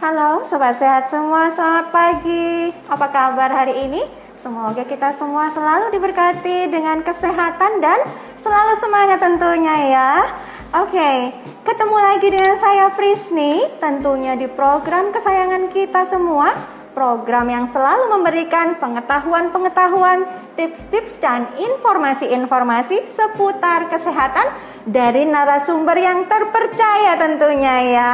Halo Sobat Sehat semua, selamat pagi. Apa kabar hari ini? Semoga kita semua selalu diberkati dengan kesehatan dan selalu semangat tentunya ya. Oke, ketemu lagi dengan saya Prisni, tentunya di program kesayangan kita semua. Program yang selalu memberikan pengetahuan-pengetahuan, tips-tips dan informasi-informasi seputar kesehatan dari narasumber yang terpercaya tentunya ya.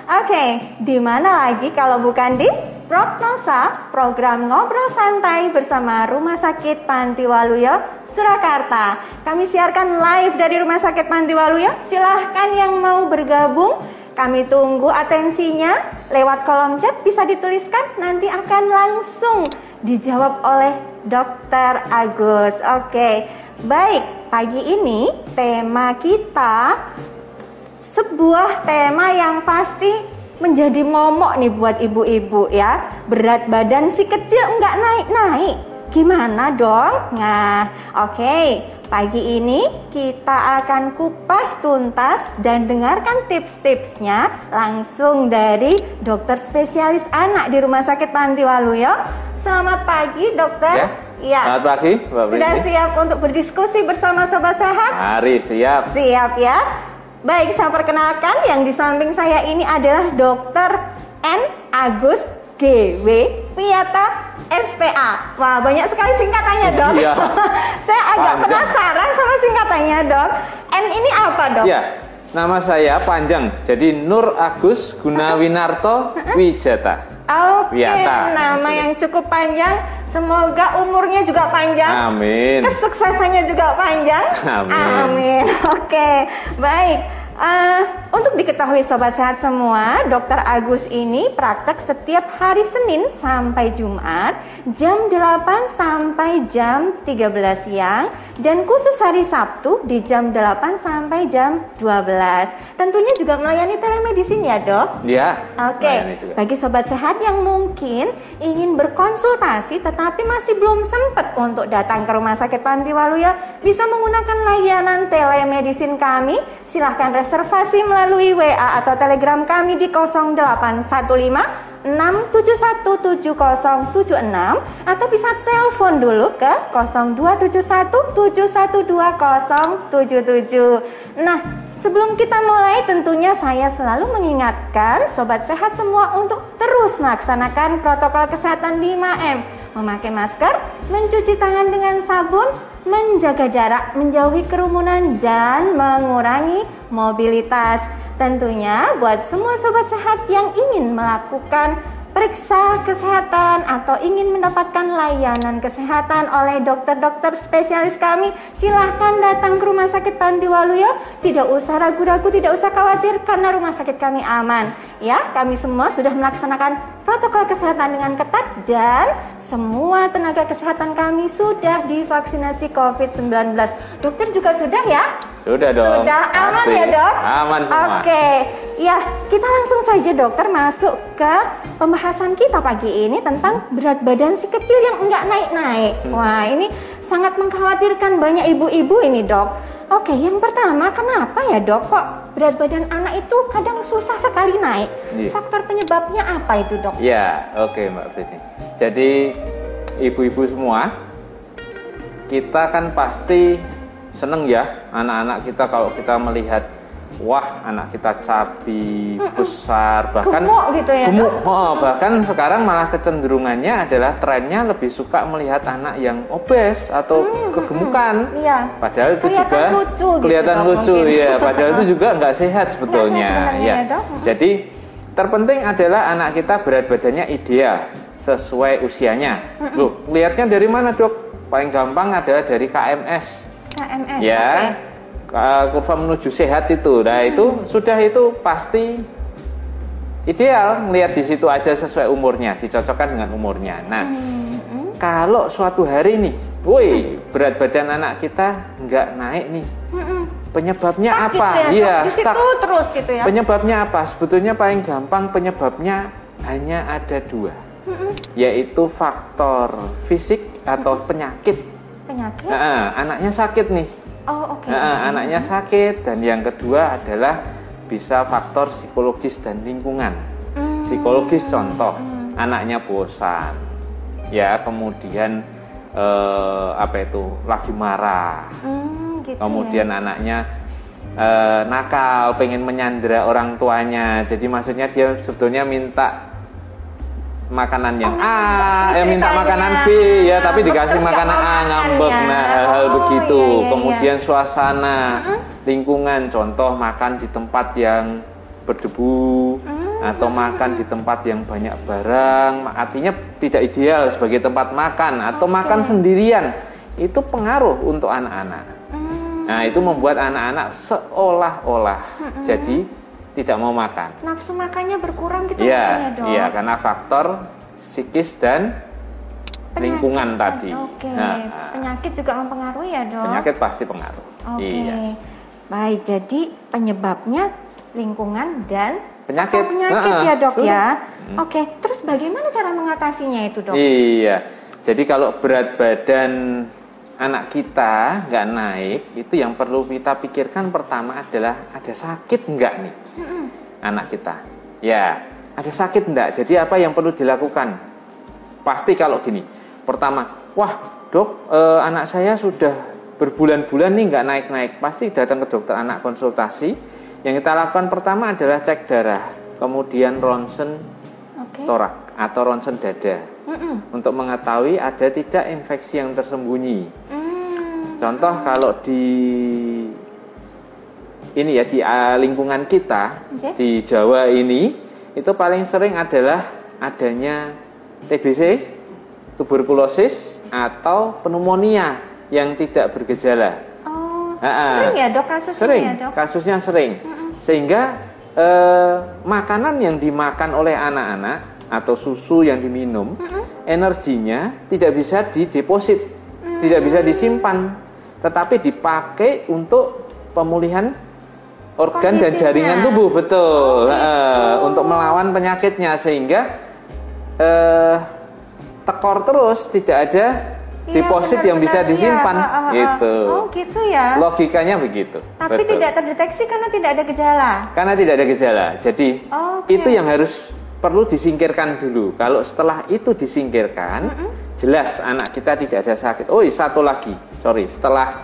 Oke, di mana lagi kalau bukan di Prognosa, program ngobrol santai bersama Rumah Sakit Panti Waluyo, Surakarta. Kami siarkan live dari Rumah Sakit Panti Waluyo. Silahkan yang mau bergabung. Kami tunggu atensinya lewat kolom chat, bisa dituliskan, nanti akan langsung dijawab oleh Dr. Agus. Oke, baik, pagi ini tema kita sebuah tema yang pasti menjadi momok nih buat ibu-ibu ya. Berat badan si kecil enggak naik-naik, gimana dong? Nah, oke. Pagi ini kita akan kupas tuntas dan dengarkan tips-tipsnya langsung dari dokter spesialis anak di Rumah Sakit Panti Waluyo. Selamat pagi dokter. Ya. Selamat pagi Mbak. Sudah siap untuk berdiskusi bersama Sobat Sehat? Mari, siap. Siap ya. Baik, saya perkenalkan yang di samping saya ini adalah Dokter N. Agus GW Wiyata SPA. Wah, banyak sekali singkatannya dok. Iya. Saya agak penasaran sama singkatannya dok. N ini apa dok? Ya, nama saya panjang. Jadi Nur Agus Gunawinarto Wijata. Oke, Wiyata. Nama yang cukup panjang. Semoga umurnya juga panjang. Amin. Kesuksesannya juga panjang. Amin. Amin. Oke, baik. Untuk diketahui Sobat Sehat semua, Dr. Agus ini praktek setiap hari Senin sampai Jumat jam 8 sampai jam 13 siang dan khusus hari Sabtu di jam 8 sampai jam 12. Tentunya juga melayani telemedicine ya dok? Ya. Oke, bagi Sobat Sehat yang mungkin ingin berkonsultasi tetapi masih belum sempat untuk datang ke Rumah Sakit Panti Waluyo, bisa menggunakan layanan telemedicine kami. Silahkan reservasi melalui WA atau Telegram kami di 0815 671 7076 atau bisa telepon dulu ke 0271 712 077. Nah, sebelum kita mulai tentunya saya selalu mengingatkan Sobat Sehat semua untuk terus melaksanakan protokol kesehatan 5M. Memakai masker, mencuci tangan dengan sabun, menjaga jarak, menjauhi kerumunan, dan mengurangi mobilitas. Tentunya buat semua Sobat Sehat yang ingin melakukan periksa kesehatan atau ingin mendapatkan layanan kesehatan oleh dokter-dokter spesialis kami, silahkan datang ke Rumah Sakit Panti Waluyo. Tidak usah ragu-ragu, tidak usah khawatir karena rumah sakit kami aman. Ya, kami semua sudah melaksanakan protokol kesehatan dengan ketat dan semua tenaga kesehatan kami sudah divaksinasi COVID-19. Dokter juga sudah ya? Sudah dong. Sudah aman pasti. Ya dok? Aman semua. Oke, ya kita langsung saja dokter masuk ke pembahasan kita pagi ini tentang berat badan si kecil yang enggak naik-naik. Wah, ini sangat mengkhawatirkan banyak ibu-ibu ini dok. Oke, yang pertama, kenapa ya dok kok berat badan anak itu kadang susah sekali naik? Faktor penyebabnya apa itu dok? Ya, oke Mbak Fitri. Jadi ibu-ibu semua, kita kan pasti seneng ya anak-anak kita kalau kita melihat, wah anak kita cabi, besar, bahkan gemuk gitu ya gemuk. dok? Bahkan sekarang malah kecenderungannya adalah trennya lebih suka melihat anak yang obes atau kegemukan. Iya. Padahal itu kelihatan juga lucu kelihatan gitu, lucu mungkin. ya. Padahal itu juga nggak sehat sebetulnya. Nggak sehat Ya. dok. Jadi terpenting adalah anak kita berat badannya ideal sesuai usianya. Loh, lihatnya dari mana dok? Paling gampang adalah dari KMS. KMS. Ya. Kurva menuju sehat itu. Nah, itu sudah itu pasti ideal, melihat di situ aja sesuai umurnya, dicocokkan dengan umurnya. Nah, kalau suatu hari nih, woi, berat badan anak kita nggak naik nih. Penyebabnya Stuck apa? Gitu ya, Iya, di situ terus gitu ya. Penyebabnya apa? Sebetulnya paling gampang penyebabnya hanya ada dua, yaitu faktor fisik atau penyakit. Penyakit? Anaknya sakit nih. Oh, oke. Anaknya sakit, dan yang kedua adalah bisa faktor psikologis dan lingkungan. Psikologis contoh, anaknya bosan, ya kemudian lagi marah, gitu kemudian anaknya nakal, pengen menyandera orang tuanya. Jadi maksudnya dia sebetulnya minta makanan yang minta makanan B ya, tapi dikasih makanan A, ngambek. Nah, hal-hal begitu. Kemudian suasana, lingkungan, contoh makan di tempat yang berdebu atau makan di tempat yang banyak barang, artinya tidak ideal sebagai tempat makan, atau makan sendirian. Itu pengaruh untuk anak-anak. Nah, itu membuat anak-anak seolah-olah jadi tidak mau makan. Nafsu makannya berkurang gitu ya, Dok? Iya, karena faktor psikis dan lingkungan tadi. Penyakit juga mempengaruhi ya Dok? Penyakit pasti pengaruh. Iya. Baik, jadi penyebabnya lingkungan dan penyakit ya Dok ya. Terus bagaimana cara mengatasinya itu Dok? Iya, jadi kalau berat badan anak kita nggak naik, itu yang perlu kita pikirkan pertama adalah ada sakit nggak nih anak kita. Ya, ada sakit nggak? Jadi apa yang perlu dilakukan? Pasti kalau gini, pertama, wah dok, anak saya sudah berbulan-bulan nih nggak naik-naik. Pasti datang ke dokter anak konsultasi. Yang kita lakukan pertama adalah cek darah, kemudian ronsen torak atau ronsen dada. Untuk mengetahui ada tidak infeksi yang tersembunyi. Contoh kalau di lingkungan kita di Jawa ini, itu paling sering adalah adanya TBC, tuberkulosis atau pneumonia yang tidak bergejala. Sering ya dok kasusnya? Sering, ya, dok? Kasusnya sering. Sehingga makanan yang dimakan oleh anak-anak atau susu yang diminum, energinya tidak bisa dideposit, tidak bisa disimpan, tetapi dipakai untuk pemulihan organ dan jaringan tubuh, betul, untuk melawan penyakitnya, sehingga tekor terus, tidak ada deposit yang bisa disimpan, gitu. Gitu ya. Logikanya begitu. Tapi betul. Tidak terdeteksi karena tidak ada gejala. Karena tidak ada gejala, jadi itu yang harus perlu disingkirkan dulu. Kalau setelah itu disingkirkan, jelas anak kita tidak ada sakit. Satu lagi, setelah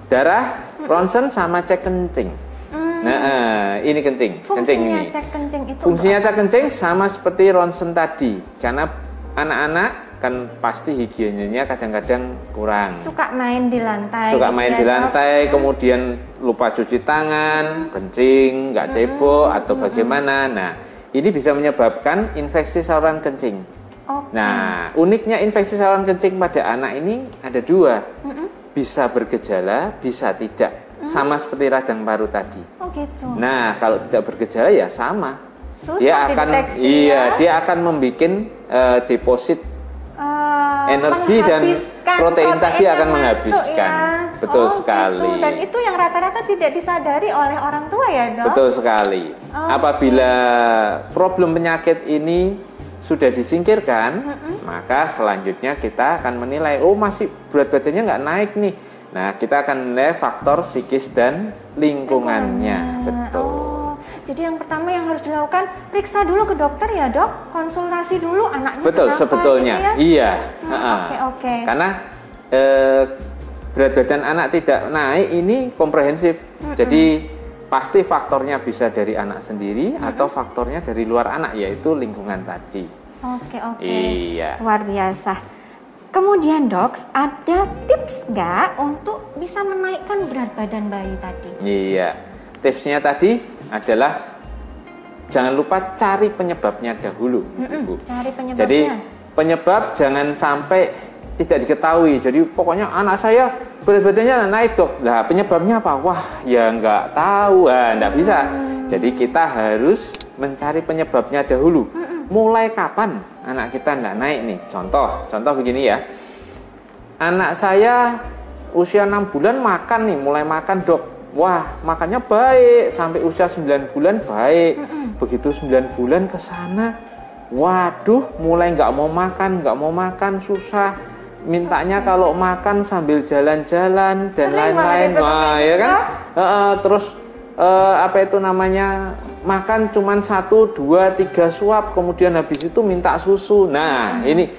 darah, ronsen sama cek kencing. Nah, ini kencing. Fungsinya cek kencing itu. Fungsinya cek kencing sama seperti ronsen tadi, karena anak-anak kan pasti higienenya kadang-kadang kurang. Suka main di lantai. Kemudian lupa cuci tangan, kencing, nggak cebok atau bagaimana. Nah, ini bisa menyebabkan infeksi saluran kencing. Nah, uniknya infeksi saluran kencing pada anak ini ada dua. Bisa bergejala, bisa tidak. Sama seperti radang paru tadi. Gitu. Nah, kalau tidak bergejala ya sama. Susah dia akan membuat deposit energi dan protein tadi akan menghabiskan. Betul sekali. Gitu. Dan itu yang rata-rata tidak disadari oleh orang tua ya dok? Betul sekali. Apabila problem penyakit ini sudah disingkirkan, maka selanjutnya kita akan menilai, masih berat badannya nggak naik nih. Nah, kita akan menilai faktor psikis dan lingkungannya. Betul. Jadi yang pertama yang harus dilakukan, periksa dulu ke dokter ya dok, konsultasi dulu anaknya. Betul, kenapa, sebetulnya. Gitu ya? Iya. Oke. Karena berat badan anak tidak naik ini komprehensif. Jadi pasti faktornya bisa dari anak sendiri atau faktornya dari luar anak, yaitu lingkungan tadi. Oke. Iya. Luar biasa. Kemudian dok, ada tips nggak untuk bisa menaikkan berat badan bayi tadi? Iya, tipsnya tadi adalah jangan lupa cari penyebabnya dahulu. Cari penyebabnya. Jadi penyebab jangan sampai tidak diketahui. Jadi pokoknya anak saya berat badannya naik dok. Lah penyebabnya apa? Wah ya nggak tahu, nggak bisa. Jadi kita harus mencari penyebabnya dahulu. Mulai kapan anak kita nggak naik nih? Contoh begini ya. Anak saya usia 6 bulan makan nih, mulai makan dok. Wah makannya baik, sampai usia 9 bulan baik. Begitu 9 bulan ke sana, waduh mulai nggak mau makan, susah. Mintanya kalau makan sambil jalan-jalan dan lain-lain. Wah ya kan? Terus makan cuman 1, 2, 3 suap, kemudian habis itu minta susu. Nah, ini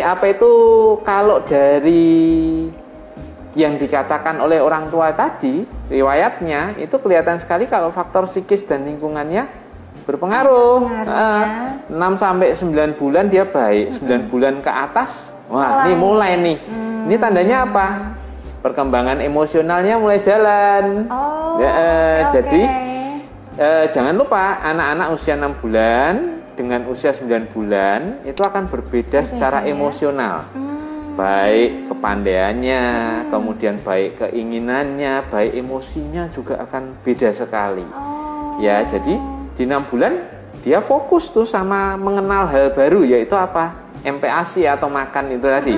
apa itu, kalau dari yang dikatakan oleh orang tua tadi, riwayatnya itu kelihatan sekali kalau faktor psikis dan lingkungannya berpengaruh. 6 sampai 9 bulan dia baik, 9 bulan ke atas, wah, ini mulai nih. Ini tandanya apa? Perkembangan emosionalnya mulai jalan. Jadi jangan lupa anak-anak usia 6 bulan dengan usia 9 bulan itu akan berbeda secara emosional. Baik kepandaiannya, kemudian baik keinginannya, baik emosinya juga akan beda sekali. Ya, jadi di 6 bulan dia fokus tuh sama mengenal hal baru, yaitu apa? MPASI atau makan itu tadi.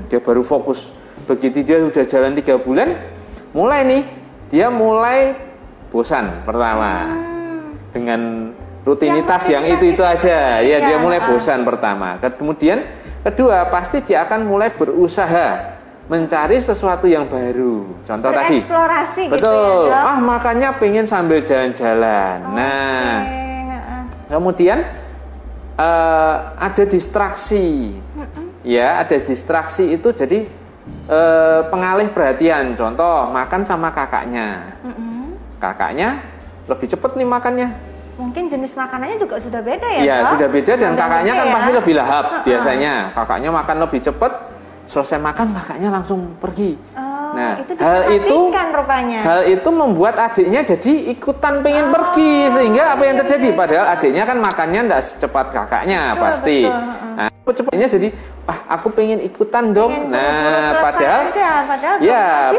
Dia baru fokus. Begitu dia udah jalan 3 bulan, mulai nih, dia mulai bosan pertama. Dengan rutinitas yang itu aja. Ya, dia mulai bosan pertama. Kemudian kedua, pasti dia akan mulai berusaha mencari sesuatu yang baru. Contoh tadi. Eksplorasi betul. Gitu ya, Makanya pengen sambil jalan-jalan. Nah, kemudian ada distraksi. Ya, ada distraksi itu jadi pengalih perhatian. Contoh, makan sama kakaknya. Kakaknya lebih cepat nih makannya. Mungkin jenis makanannya juga sudah beda ya? Iya, sudah beda dan kakaknya kan pasti lebih lahap biasanya. Kakaknya makan lebih cepat, selesai makan kakaknya langsung pergi. Nah, itu rupanya. Hal itu membuat adiknya jadi ikutan pengen pergi, sehingga apa yang terjadi? Padahal adiknya kan makannya tidak secepat kakaknya pasti. Nah, cepatnya jadi, aku pengen ikutan dong.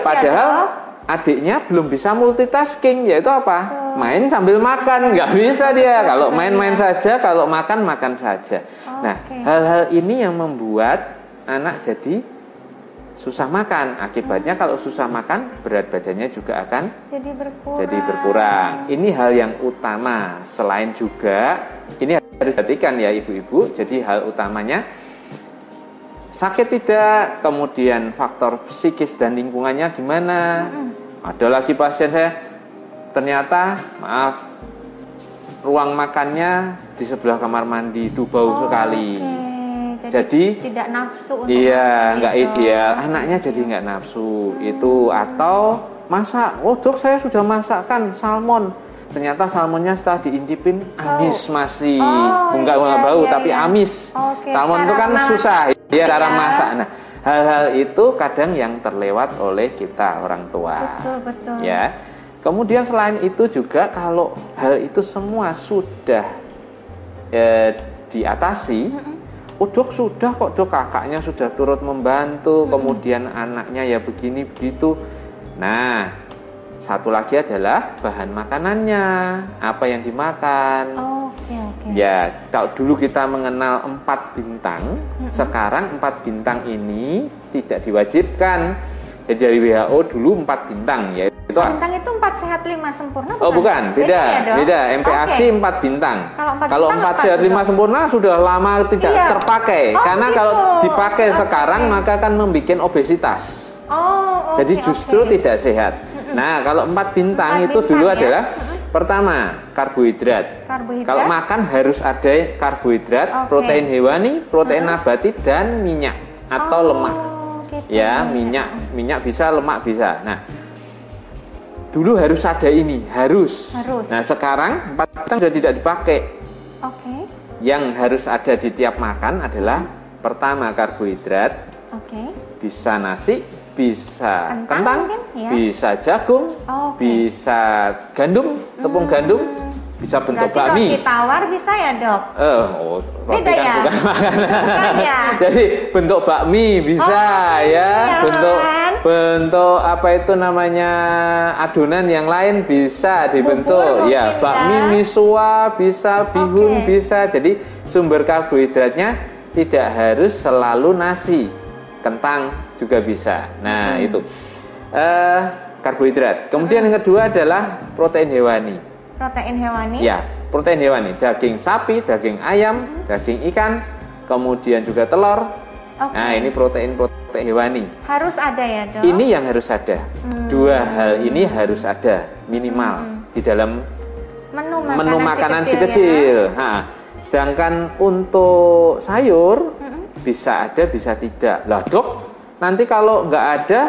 Padahal adiknya belum bisa multitasking, yaitu apa? Main sambil makan, nggak bisa dia. Kalau main-main saja, kalau makan saja. Nah, hal-hal ini yang membuat anak jadi susah makan. Akibatnya kalau susah makan, berat badannya juga akan jadi berkurang. Ini hal yang utama. Selain juga, ini harus diperhatikan ya ibu-ibu. Jadi hal utamanya sakit tidak, kemudian faktor psikis dan lingkungannya gimana. Ada lagi pasien saya, ternyata ruang makannya di sebelah kamar mandi itu bau sekali. Jadi tidak nafsu untuk nggak ideal. Anaknya jadi nggak nafsu itu. Atau masak, dok saya sudah masakkan salmon, ternyata salmonnya setelah diincipin amis masih nggak bau tapi amis. Salmon itu kan susah cara masak. Nah, hal-hal itu kadang yang terlewat oleh kita orang tua. Betul. Ya. Kemudian selain itu juga kalau hal itu semua sudah diatasi, dok sudah kok dok, kakaknya sudah turut membantu, kemudian anaknya ya begini begitu. Nah, satu lagi adalah bahan makanannya, apa yang dimakan. Ya, kalau dulu kita mengenal 4 bintang, sekarang 4 bintang ini tidak diwajibkan. Jadi dari WHO dulu 4 bintang, yaitu bintang itu 4 sehat 5 sempurna bukan? Bukan, beda. MPASI 4 bintang. Kalau 4 sehat 5 sempurna sudah lama tidak terpakai. Karena kalau dipakai sekarang maka akan membuat obesitas. Jadi justru tidak sehat. Nah, kalau 4 bintang itu dulu adalah pertama, karbohidrat. Kalau makan harus ada karbohidrat, protein hewani, protein nabati, dan minyak atau lemak. Ya, minyak bisa, lemak bisa. Nah, dulu harus ada ini, harus. Nah, sekarang 4 bintang sudah tidak dipakai. Yang harus ada di tiap makan adalah pertama karbohidrat, bisa nasi, bisa kentang, bisa jagung, bisa gandum, tepung gandum, bisa bentuk bakmi. Roti tawar bisa ya dok? Roti kan bukan makanan. Jadi bentuk bakmi bisa bentuk apa itu namanya, adonan yang lain bisa dibentuk. Bubur, bakmi misua bisa, bihun bisa. Jadi sumber karbohidratnya tidak harus selalu nasi. Kentang juga bisa. Nah, itu karbohidrat. Kemudian yang kedua adalah protein hewani. Protein hewani? Ya, protein hewani. Daging sapi, daging ayam, daging ikan, kemudian juga telur. Nah, ini protein hewani. Harus ada ya, dok? Ini yang harus ada. 2 hal ini harus ada minimal di dalam menu makanan si kecil. Nah, sedangkan untuk sayur bisa ada bisa tidak. Lah dok, nanti kalau nggak ada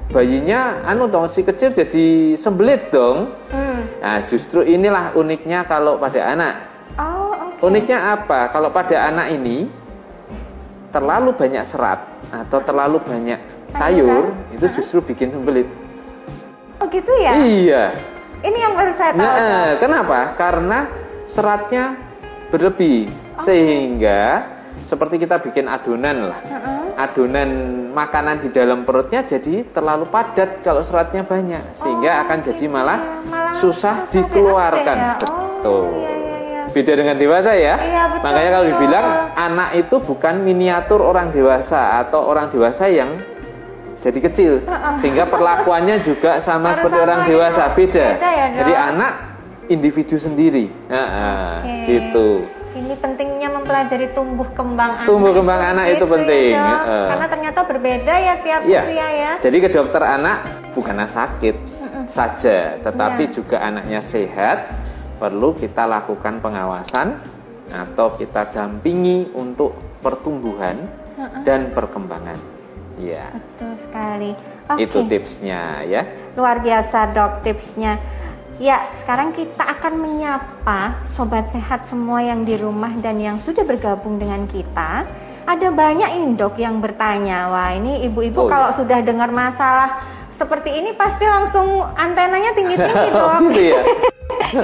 bayinya dong si kecil jadi sembelit dong. Nah justru inilah uniknya kalau pada anak. Uniknya apa? Kalau pada anak ini terlalu banyak serat atau terlalu banyak sayur itu justru bikin sembelit. Oh gitu ya? Iya. Ini yang baru saya tahu. Nah, kenapa? Karena seratnya berlebih sehingga seperti kita bikin adonan lah. Adonan makanan di dalam perutnya jadi terlalu padat kalau seratnya banyak sehingga akan jadi malah susah dikeluarkan. Betul. Beda dengan dewasa ya. Iya, betul, makanya kalau dibilang anak itu bukan miniatur orang dewasa atau orang dewasa yang jadi kecil sehingga perlakuannya juga sama seperti orang dewasa. Beda ya, jadi anak individu sendiri. Gitu. Ini pentingnya mempelajari tumbuh kembang anak. Tumbuh kembang anak itu penting. Ya, karena ternyata berbeda ya tiap usia ya. Jadi ke dokter anak bukanlah sakit saja, tetapi juga anaknya sehat, perlu kita lakukan pengawasan atau kita dampingi untuk pertumbuhan dan perkembangan. Ya. Betul sekali. Itu tipsnya ya. Luar biasa dok tipsnya. Ya, sekarang kita akan menyapa sobat sehat semua yang di rumah dan yang sudah bergabung dengan kita. Ada banyak ini dok yang bertanya. Wah, ini ibu-ibu kalau sudah dengar masalah seperti ini pasti langsung antenanya tinggi-tinggi dok. Gitu ya.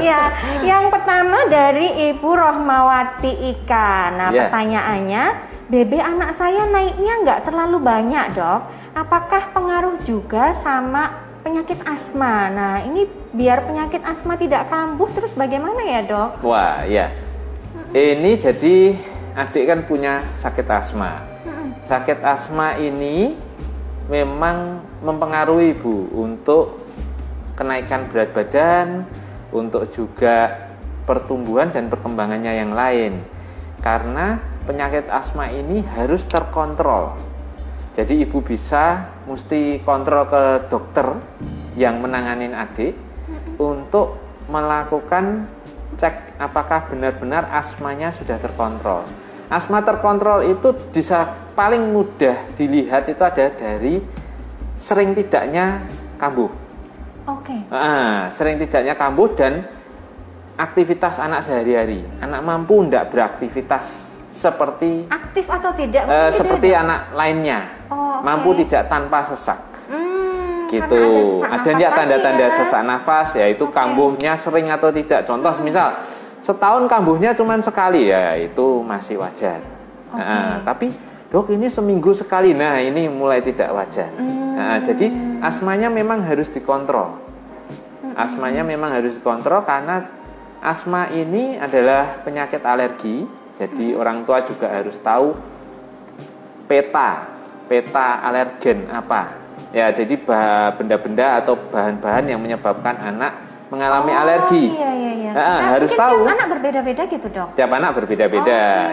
Ya, yang pertama dari Ibu Rohmawati Ika. Nah, pertanyaannya, BB anak saya naiknya nggak terlalu banyak dok. Apakah pengaruh juga sama penyakit asma? Nah, ini biar penyakit asma tidak kambuh terus bagaimana ya dok? Wah ya, ini jadi adik kan punya sakit asma. Sakit asma ini memang mempengaruhi Bu untuk kenaikan berat badan, untuk juga pertumbuhan dan perkembangannya yang lain. Karena penyakit asma ini harus terkontrol. Jadi ibu mesti kontrol ke dokter yang menanganin adik untuk melakukan cek apakah benar-benar asmanya sudah terkontrol. Asma terkontrol itu bisa paling mudah dilihat itu ada dari sering tidaknya kambuh. Sering tidaknya kambuh dan aktivitas anak sehari-hari. Anak mampu tidak beraktivitas seperti aktif atau tidak seperti anak lainnya, mampu tidak tanpa sesak, gitu. Ada nggak tanda-tanda sesak nafas? Yaitu kambuhnya sering atau tidak. Contoh misal setahun kambuhnya cuma sekali, ya itu masih wajar. Tapi dok ini seminggu sekali, nah ini mulai tidak wajar. Jadi asmanya memang harus dikontrol. Asmanya memang harus dikontrol karena asma ini adalah penyakit alergi. Jadi orang tua juga harus tahu peta alergen apa. Ya, jadi benda-benda atau bahan-bahan yang menyebabkan anak mengalami alergi. Harus tahu. Tiap anak berbeda-beda gitu dok? Tiap anak berbeda-beda.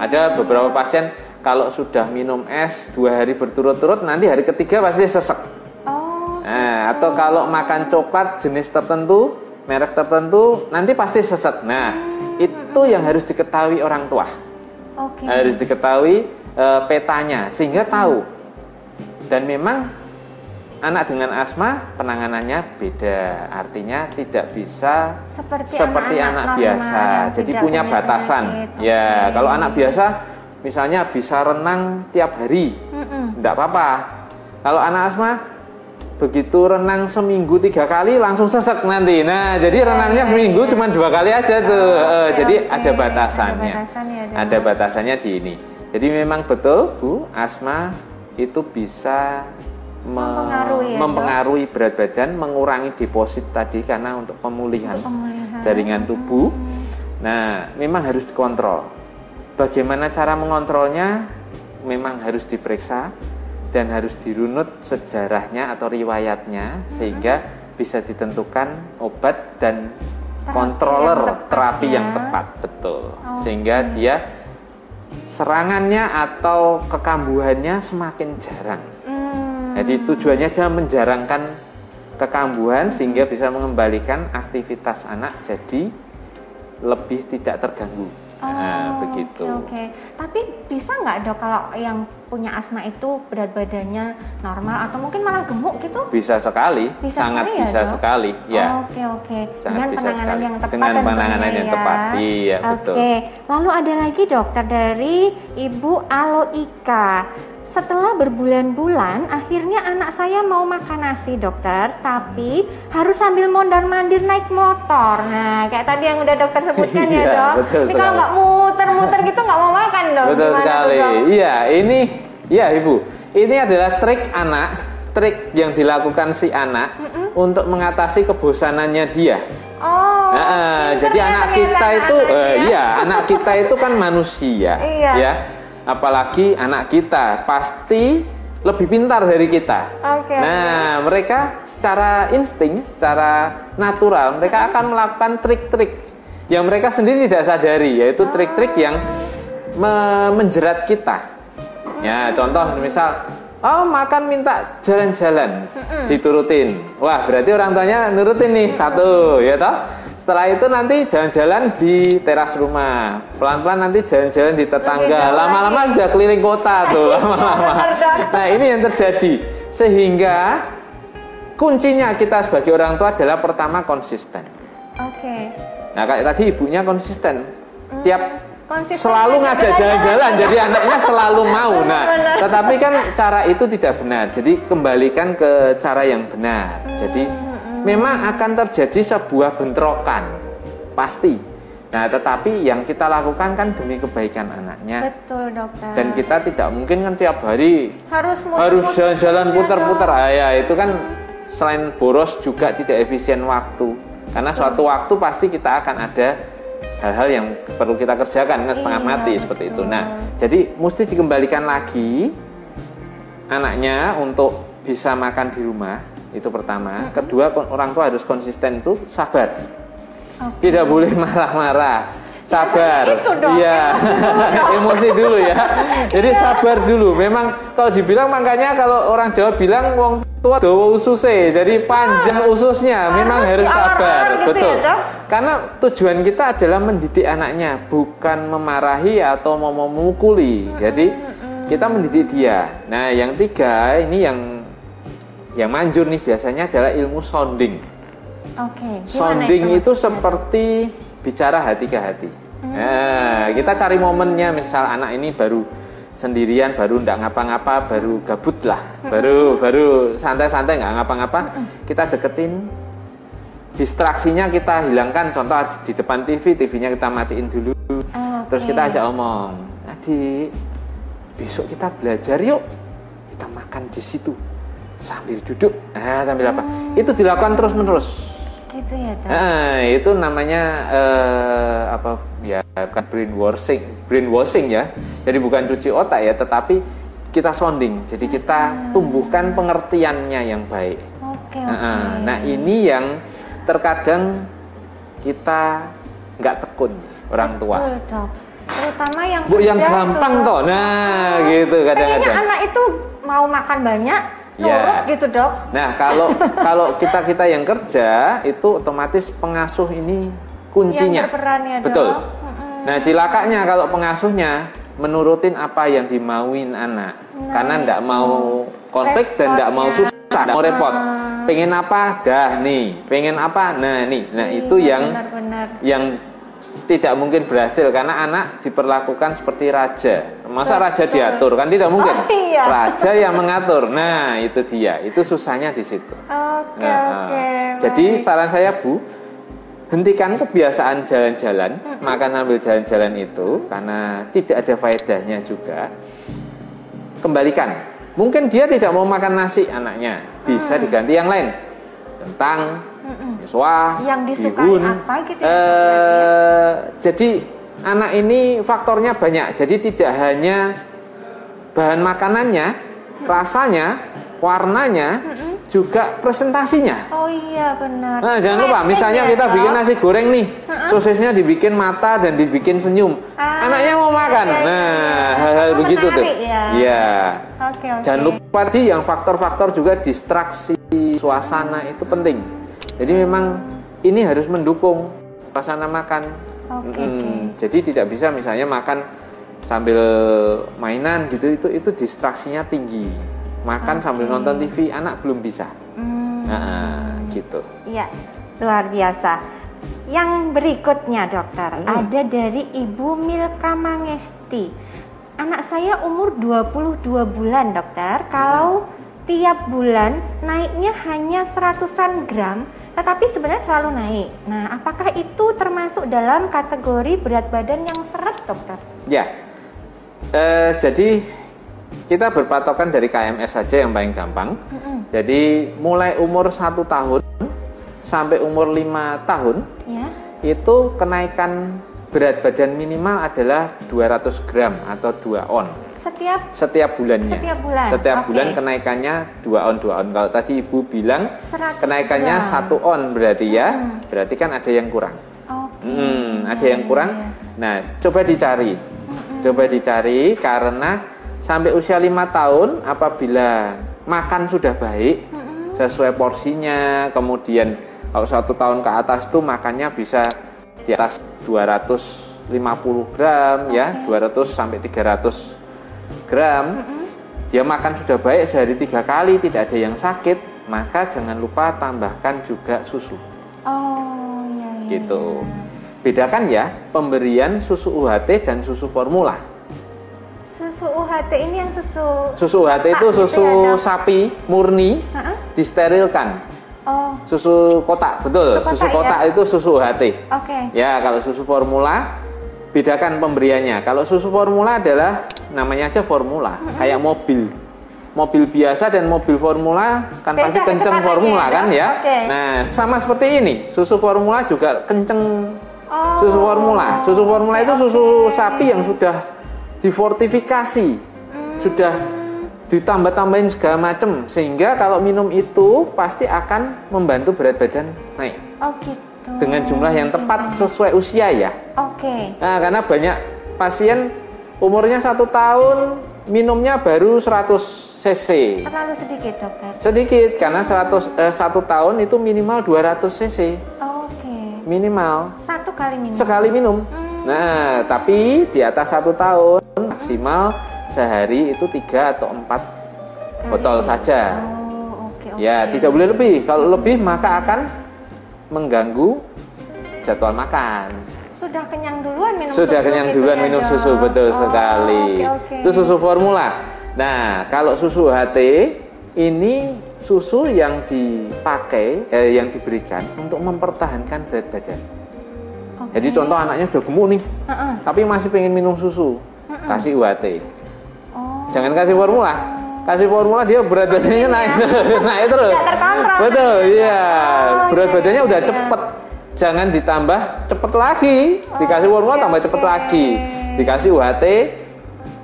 Ada beberapa pasien kalau sudah minum es 2 hari berturut-turut, nanti hari ketiga pasti sesek. Atau kalau makan coklat jenis tertentu, merek tertentu, nanti pasti sesek. Nah, itu yang harus diketahui orang tua. Harus diketahui petanya sehingga tahu. Dan memang anak dengan asma penanganannya beda. Artinya tidak bisa seperti anak biasa. Jadi punya batasan. Kalau anak biasa misalnya bisa renang tiap hari, tidak apa-apa. Kalau anak asma begitu renang seminggu 3 kali langsung sesek nanti. Nah, jadi renangnya seminggu cuma 2 kali aja tuh. Jadi ada batasannya. Ada batasannya di ini. Jadi memang betul Bu, asma itu bisa mempengaruhi berat badan, mengurangi deposit tadi karena untuk pemulihan jaringan tubuh. Nah, memang harus dikontrol. Bagaimana cara mengontrolnya? Memang harus diperiksa dan harus dirunut sejarahnya atau riwayatnya sehingga bisa ditentukan obat dan terapi yang tepat, betul. Sehingga dia serangannya atau kekambuhannya semakin jarang. Jadi tujuannya jangan menjarangkan kekambuhan sehingga bisa mengembalikan aktivitas anak jadi lebih tidak terganggu. Begitu. Oke. Tapi bisa nggak dok kalau yang punya asma itu berat badannya normal atau mungkin malah gemuk gitu? Bisa sekali, sangat sekali bisa ya, sekali. Ya. Oke. Dengan penanganan yang tepat. Dengan penanganan yang tepat. Iya, betul. Oke. Lalu ada lagi dokter dari Ibu Aloika. Setelah berbulan-bulan, akhirnya anak saya mau makan nasi dokter, tapi harus sambil mondar-mandir naik motor. Nah, kayak tadi yang udah dokter sebutkan ya dok. Tapi kalau nggak muter-muter gitu nggak mau makan dok. Betul sekali. Iya, iya ibu. Ini adalah trik yang dilakukan si anak untuk mengatasi kebosanannya dia. Jadi anak kita itu kan manusia, ya. Apalagi anak kita pasti lebih pintar dari kita. Mereka secara insting, secara natural mereka akan melakukan trik-trik yang mereka sendiri tidak sadari, yaitu trik-trik yang menjerat kita. Ya, contoh misal, makan minta jalan-jalan, diturutin. Wah, berarti orang tuanya nurutin nih, satu, ya toh. Setelah itu nanti jalan-jalan di teras rumah, pelan-pelan nanti jalan-jalan di tetangga, lama-lama udah keliling kota tuh, lama-lama. Nah, ini yang terjadi, sehingga kuncinya kita sebagai orang tua adalah pertama konsisten. Nah, kayak tadi ibunya konsisten, selalu ngajak jalan-jalan, jadi anaknya selalu mau. Nah, tetapi kan cara itu tidak benar, jadi kembalikan ke cara yang benar. Jadi memang akan terjadi sebuah bentrokan, pasti. Nah, tetapi yang kita lakukan kan demi kebaikan anaknya. Betul dokter. Dan kita tidak mungkin kan tiap hari harus jalan-jalan putar-putar. Itu kan selain boros juga tidak efisien waktu. Karena suatu waktu pasti kita akan ada hal-hal yang perlu kita kerjakan, kan setengah mati seperti itu. Nah, jadi mesti dikembalikan lagi anaknya untuk bisa makan di rumah. Itu pertama. Kedua, orang tua harus konsisten, itu sabar. Tidak boleh marah-marah. Sabar. Iya. Emosi dulu ya. Jadi sabar dulu. Memang kalau dibilang, makanya kalau orang Jawa bilang wong tua dawa ususe. Jadi panjang ususnya. Memang harus sabar. Betul. Karena tujuan kita adalah mendidik anaknya, bukan memarahi atau mau memukuli. Jadi kita mendidik dia. Nah, yang tiga ini yang manjur nih biasanya adalah ilmu sounding. Sounding itu seperti bicara hati ke hati. Nah, kita cari momennya, misal anak ini baru sendirian, baru nggak ngapa-ngapa, baru gabut lah, baru santai-santai nggak ngapa-ngapa, kita deketin, distraksinya kita hilangkan. Contoh di depan TV-nya kita matiin dulu, terus kita ajak omong, adik, besok kita belajar yuk, kita makan di situ. Sambil duduk, sambil apa? Itu dilakukan terus-menerus. Gitu ya, Dok. Itu namanya bukan brainwashing ya. Jadi bukan cuci otak ya, tetapi kita sounding. Jadi kita tumbuhkan pengertiannya yang baik. Nah, ini yang terkadang kita nggak tekun orang tua. Betul, Dok. Terutama yang gampang toh. Nah, gitu kadang-kadang. Anak itu mau makan banyak, nurut gitu dok. Nah, kalau kita yang kerja itu otomatis pengasuh ini kuncinya. Yang berperan ya, betul. Dok. Nah, cilakanya kalau pengasuhnya menurutin apa yang dimauin anak, karena ndak mau konflik dan ndak mau susah, ndak mau repot. Pengen apa? Dah nih. Pengen apa? Nah, nih. Nah, itu yang tidak mungkin berhasil karena anak diperlakukan seperti raja. Masa raja diatur? Kan tidak mungkin. Raja yang mengatur. Nah, itu dia. Itu susahnya di situ. Jadi saran saya, Bu, hentikan kebiasaan jalan-jalan, makan ambil jalan-jalan itu karena tidak ada faedahnya juga. Kembalikan. Mungkin dia tidak mau makan nasi anaknya, bisa diganti yang lain. Kentang, miswa, yang disukai bihun. apa gitu ya? Jadi anak ini faktornya banyak. Jadi tidak hanya bahan makanannya, rasanya, warnanya, juga presentasinya. Oh iya benar. Nah, jangan lupa, misalnya kita bikin nasi goreng nih, sosisnya dibikin mata dan dibikin senyum. Anaknya mau makan. Hal-hal begitu tuh. Iya. Oke. Jangan lupa yang faktor-faktor juga distraksi suasana itu penting. Jadi memang ini harus mendukung suasana makan. Jadi tidak bisa misalnya makan sambil mainan gitu, itu distraksinya tinggi. Makan sambil nonton TV, anak belum bisa. Gitu. Iya, luar biasa. Yang berikutnya dokter, ada dari Ibu Milka Mangesti. Anak saya umur 22 bulan dokter, kalau tiap bulan naiknya hanya 100-an gram, tetapi sebenarnya selalu naik. Nah, apakah itu termasuk dalam kategori berat badan yang seret dokter? Ya, jadi kita berpatokan dari KMS saja yang paling gampang. Jadi mulai umur 1 tahun sampai umur 5 tahun, itu kenaikan berat badan minimal adalah 200 gram atau 2 on. Setiap bulannya. Setiap bulan kenaikannya 2 on. Kalau tadi Ibu bilang kenaikannya 1 on berarti ya, berarti kan ada yang kurang. Ada yang kurang. Nah, coba dicari. Karena sampai usia 5 tahun apabila makan sudah baik, sesuai porsinya, kemudian kalau 1 tahun ke atas tuh makannya bisa di atas 250 gram ya, 200 sampai 300 gram. Dia makan sudah baik sehari 3 kali, tidak ada yang sakit, maka jangan lupa tambahkan juga susu. Gitu. Bedakan ya pemberian susu UHT dan susu formula. Susu UHT ini yang susu UHT itu susu sapi murni, disterilkan. Susu kotak, betul. Susu kotak itu susu UHT. Ya, kalau susu formula bedakan pemberiannya. Kalau susu formula adalah namanya aja formula, kayak mobil. Mobil biasa dan mobil formula kan pasti kenceng formula kan ya. Nah, sama seperti ini. Susu formula juga kenceng. Susu formula itu susu sapi yang sudah difortifikasi, sudah ditambah-tambahin segala macam, sehingga kalau minum itu pasti akan membantu berat badan naik. Gitu. Dengan jumlah yang tepat sesuai usia ya. Nah, karena banyak pasien umurnya 1 tahun minumnya baru 100 cc. Terlalu sedikit dokter. Sedikit, karena 1 tahun itu minimal 200 cc. Minimal. Sekali minum. Nah, tapi di atas 1 tahun maksimal sehari itu 3 atau 4 botol saja. Ya, tidak boleh lebih. Kalau lebih maka akan mengganggu jadwal makan. Sudah kenyang duluan minum susu, betul sekali. Itu susu formula. Nah, kalau susu HT ini susu yang dipakai, yang diberikan untuk mempertahankan berat badan. Jadi contoh anaknya sudah gemuk nih, tapi masih pengen minum susu, kasih UHT. Jangan kasih formula. Kasih formula dia berat badannya naik terus. Tidak terkontrol. Betul, iya. Berat badannya udah cepet. Jangan ditambah cepet lagi. Dikasih formula tambah cepet lagi. Dikasih UHT,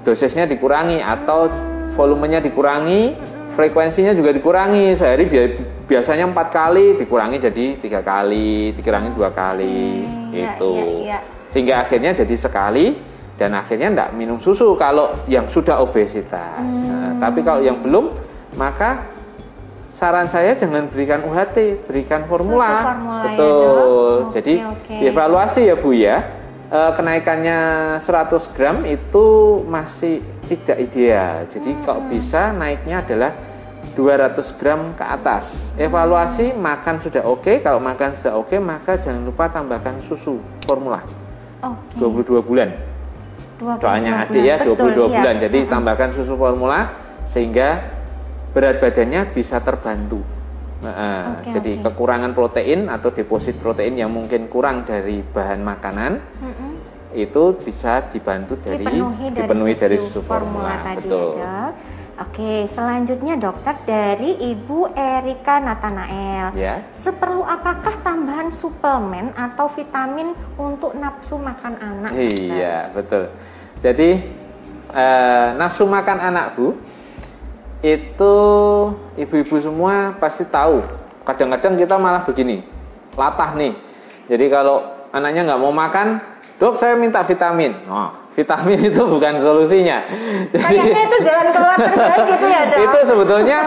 dosisnya dikurangi atau volumenya dikurangi, frekuensinya juga dikurangi. Sehari biasanya 4 kali, dikurangi jadi 3 kali, dikurangi 2 kali. Sehingga akhirnya jadi sekali. Dan akhirnya tidak minum susu kalau yang sudah obesitas. Nah, tapi kalau yang belum, maka saran saya jangan berikan UHT, berikan formula. Betul. Ya, Jadi dievaluasi ya Bu ya. Kenaikannya 100 gram itu masih tidak ideal. Jadi kalau bisa naiknya adalah 200 gram ke atas. Evaluasi makan sudah oke. Kalau makan sudah oke, maka jangan lupa tambahkan susu formula. 22 bulan. Soalnya adik ya 22 bulan. Jadi tambahkan susu formula sehingga berat badannya bisa terbantu. Jadi kekurangan protein atau deposit protein yang mungkin kurang dari bahan makanan itu bisa dibantu dipenuhi dari susu formula. Betul. Ya, Oke, selanjutnya dokter dari Ibu Erika Nathanael. Seperlu apakah tambahan suplemen atau vitamin untuk nafsu makan anak? Iya, betul. Jadi nafsu makan anak Bu, itu ibu-ibu semua pasti tahu. Kadang-kadang kita malah begini, latah nih. Jadi kalau anaknya nggak mau makan, dok saya minta vitamin. vitamin itu bukan solusinya. Kayaknya itu jalan keluar terbaik gitu ya, Dok. Itu sebetulnya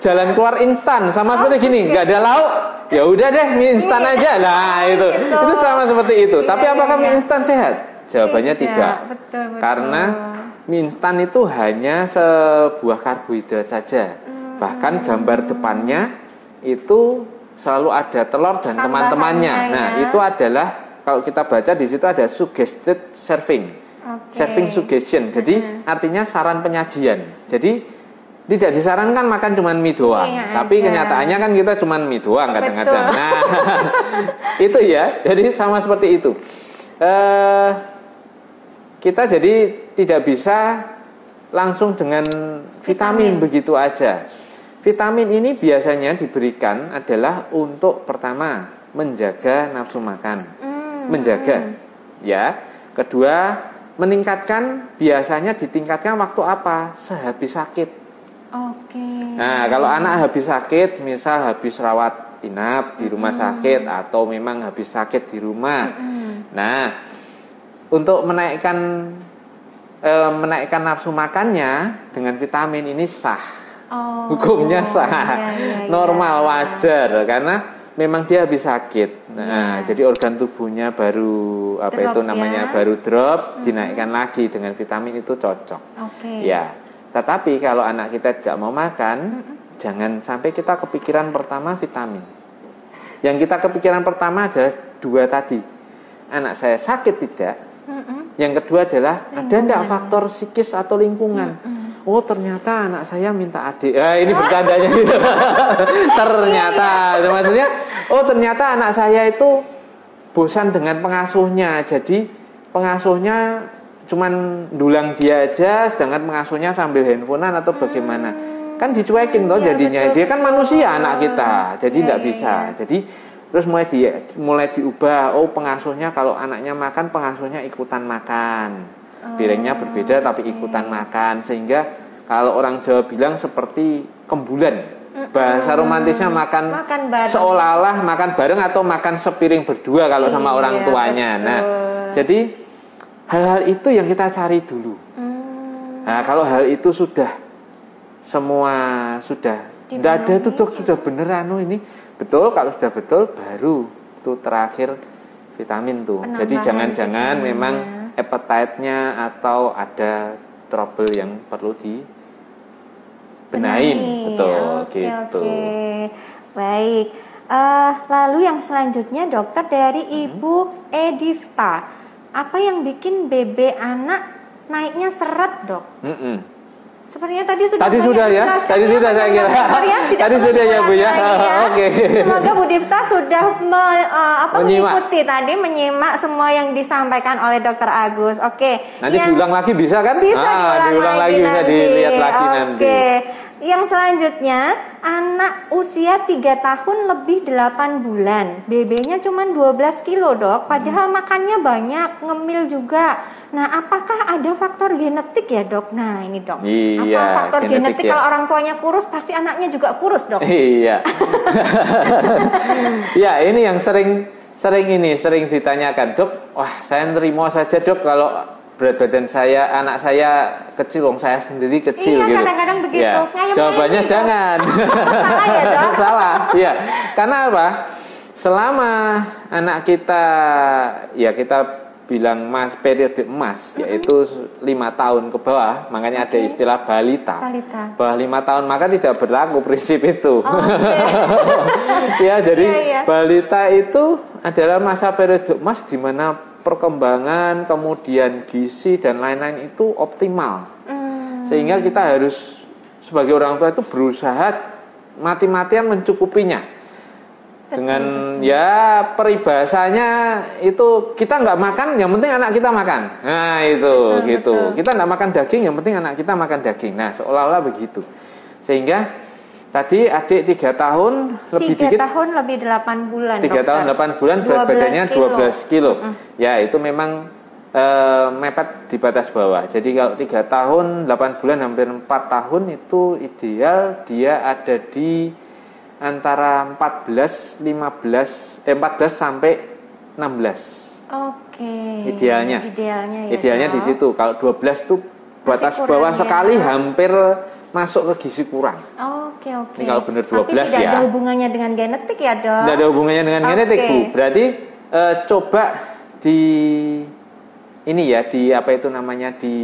jalan keluar instan, sama seperti gini, nggak ada lauk, ya udah deh mie instan aja. Nah, itu sama seperti itu. Tapi apakah mie instan sehat? Jawabannya tidak. Betul. Karena mie instan itu hanya sebuah karbohidrat saja. Bahkan gambar depannya itu selalu ada telur dan teman-temannya. Nah, itu adalah kalau kita baca di situ ada suggested serving. Serving suggestion. Jadi artinya saran penyajian. Jadi tidak disarankan makan cuma mie doang. Tapi kenyataannya kan kita cuma mie doang kadang-kadang. Nah, itu ya. Jadi sama seperti itu. Kita jadi tidak bisa langsung dengan vitamin begitu aja. Vitamin ini biasanya diberikan adalah untuk pertama menjaga nafsu makan, menjaga, ya. Kedua, meningkatkan, biasanya ditingkatkan waktu apa? Sehabis sakit. Nah, kalau anak habis sakit, misal habis rawat inap di rumah sakit atau memang habis sakit di rumah. Nah, untuk menaikkan nafsu makannya dengan vitamin ini sah. Hukumnya sah, normal, wajar, karena memang dia habis sakit. Nah, jadi organ tubuhnya baru baru drop, dinaikkan lagi dengan vitamin itu cocok. Ya, tetapi kalau anak kita tidak mau makan, jangan sampai kita kepikiran pertama vitamin. Yang kita kepikiran pertama adalah dua tadi. Anak saya sakit tidak? Yang kedua adalah ada tidak faktor psikis atau lingkungan? Oh, ternyata anak saya minta adik. Ini bercandanya gitu. Ternyata, maksudnya, oh ternyata anak saya itu bosan dengan pengasuhnya. Jadi pengasuhnya cuman dulang dia aja, sedangkan pengasuhnya sambil handphonean atau bagaimana? Kan dicuekin toh jadinya. Dia kan manusia anak kita, jadi tidak bisa. Jadi terus mulai diubah. Oh, pengasuhnya kalau anaknya makan, pengasuhnya ikutan makan. Piringnya berbeda tapi ikutan makan, sehingga kalau orang Jawa bilang seperti kembulan. Bahasa romantisnya makan seolah-olah makan bareng atau makan sepiring berdua kalau sama orang tuanya. Betul. Nah, jadi hal-hal itu yang kita cari dulu. Nah, kalau hal itu sudah semua sudah tidak ada itu dok, sudah beneran ini betul. Kalau sudah betul baru itu terakhir vitamin tuh. Jadi jangan-jangan memang appetite-nya atau ada trouble yang perlu dibenahin. Betul, gitu. Baik. Lalu yang selanjutnya dokter dari Ibu Edifta, apa yang bikin BB anak naiknya seret, Dok? Sepertinya tadi sudah ya. Tadi sudah saya kira. Tadi sudah ya Bu ya. Oke. Semoga Bu Difta sudah menyimak semua yang disampaikan oleh Dokter Agus. Oke. Nanti diulang lagi bisa kan? Bisa diulang lagi bisa dilihat lagi nanti. Oke. Yang selanjutnya, anak usia 3 tahun lebih 8 bulan. BB-nya cuma 12 kilo, Dok. Padahal makannya banyak, ngemil juga. Nah, apakah ada faktor genetik ya, Dok? Nah, ini, Dok. Iya, apa faktor genetik kalau orang tuanya kurus, pasti anaknya juga kurus, Dok? Iya. Ya, ini yang sering ditanyakan, Dok. Wah, saya nerima saja, Dok, kalau berat badan saya, anak saya kecil, saya sendiri kecil gitu. Kadang-kadang begitu. Ya. Jawabannya jangan. Salah ya, Dok? Salah. Iya. Karena apa? Selama anak kita, ya kita bilang periode emas, yaitu 5 tahun ke bawah, makanya ada istilah balita. Bawah 5 tahun maka tidak berlaku prinsip itu. Ya, jadi balita itu adalah masa periode emas di mana perkembangan, kemudian gizi dan lain-lain itu optimal. Sehingga kita harus sebagai orang tua itu berusaha mati-matian mencukupinya. Dengan ya peribahasanya itu kita nggak makan, yang penting anak kita makan. Nah itu gitu. Kita nggak makan daging, yang penting anak kita makan daging. Nah seolah-olah begitu. Sehingga tadi adik 3 tahun lebih 3 tahun lebih 8 bulan. 3 tahun 8 bulan berat badannya 12 kilo. Ya itu memang mepet di batas bawah. Jadi kalau 3 tahun 8 bulan hampir 4 tahun itu ideal dia ada di antara 14 sampai 16. Oke. Idealnya ya. Idealnya di situ. Kalau 12 tuh batas bawah sekali hampir masuk ke gizi kurang. Oke. Ini kalau benar 12 Tapi tidak ada hubungannya dengan genetik ya, Dok? Tidak ada hubungannya dengan genetik, Bu. Berarti coba di ini ya, di apa itu namanya, di